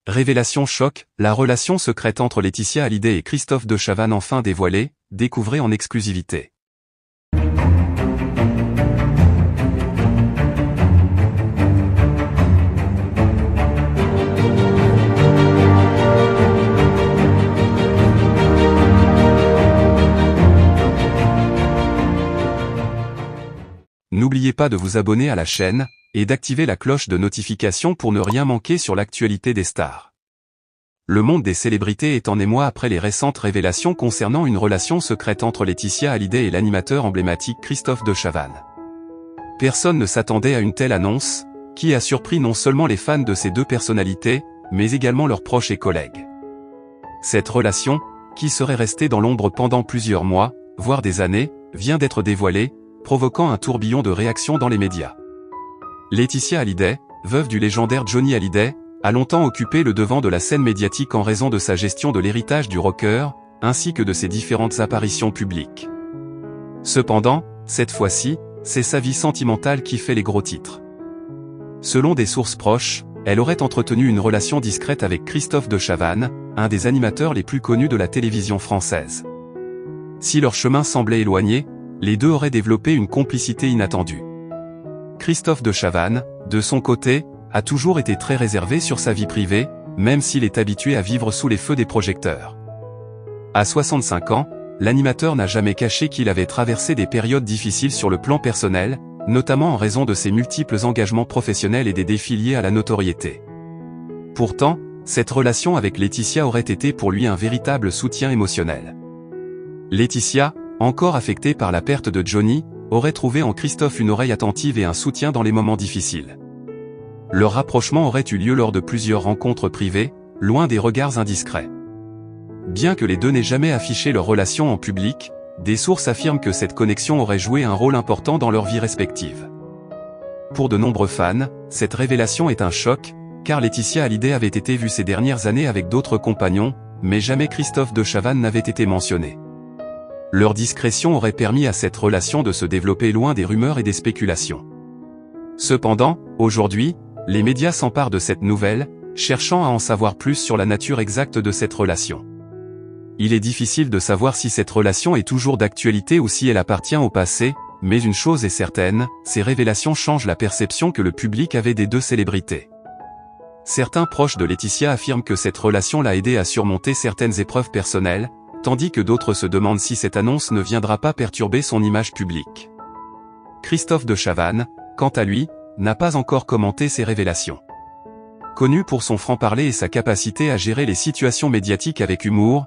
Révélation choc, la relation secrète entre Laetitia Hallyday et Christophe de Chavannes enfin dévoilée, découvrez en exclusivité. N'oubliez pas de vous abonner à la chaîne, et d'activer la cloche de notification pour ne rien manquer sur l'actualité des stars. Le monde des célébrités est en émoi après les récentes révélations concernant une relation secrète entre Laetitia Hallyday et l'animateur emblématique Christophe de Chavannes. Personne ne s'attendait à une telle annonce, qui a surpris non seulement les fans de ces deux personnalités, mais également leurs proches et collègues. Cette relation, qui serait restée dans l'ombre pendant plusieurs mois, voire des années, vient d'être dévoilée, provoquant un tourbillon de réactions dans les médias. Laetitia Hallyday, veuve du légendaire Johnny Hallyday, a longtemps occupé le devant de la scène médiatique en raison de sa gestion de l'héritage du rocker, ainsi que de ses différentes apparitions publiques. Cependant, cette fois-ci, c'est sa vie sentimentale qui fait les gros titres. Selon des sources proches, elle aurait entretenu une relation discrète avec Christophe de Chavannes, un des animateurs les plus connus de la télévision française. Si leur chemin semblait éloigné, les deux auraient développé une complicité inattendue. Christophe de Chavannes, de son côté, a toujours été très réservé sur sa vie privée, même s'il est habitué à vivre sous les feux des projecteurs. À 65 ans, l'animateur n'a jamais caché qu'il avait traversé des périodes difficiles sur le plan personnel, notamment en raison de ses multiples engagements professionnels et des défis liés à la notoriété. Pourtant, cette relation avec Laetitia aurait été pour lui un véritable soutien émotionnel. Laetitia, encore affectée par la perte de Johnny, aurait trouvé en Christophe une oreille attentive et un soutien dans les moments difficiles. Leur rapprochement aurait eu lieu lors de plusieurs rencontres privées, loin des regards indiscrets. Bien que les deux n'aient jamais affiché leur relation en public, des sources affirment que cette connexion aurait joué un rôle important dans leur vie respective. Pour de nombreux fans, cette révélation est un choc, car Laetitia Hallyday avait été vue ces dernières années avec d'autres compagnons, mais jamais Christophe de Chavannes n'avait été mentionné. Leur discrétion aurait permis à cette relation de se développer loin des rumeurs et des spéculations. Cependant, aujourd'hui, les médias s'emparent de cette nouvelle, cherchant à en savoir plus sur la nature exacte de cette relation. Il est difficile de savoir si cette relation est toujours d'actualité ou si elle appartient au passé, mais une chose est certaine, ces révélations changent la perception que le public avait des deux célébrités. Certains proches de Laetitia affirment que cette relation l'a aidé à surmonter certaines épreuves personnelles, tandis que d'autres se demandent si cette annonce ne viendra pas perturber son image publique. Christophe de Chavannes, quant à lui, n'a pas encore commenté ces révélations. Connu pour son franc-parler et sa capacité à gérer les situations médiatiques avec humour,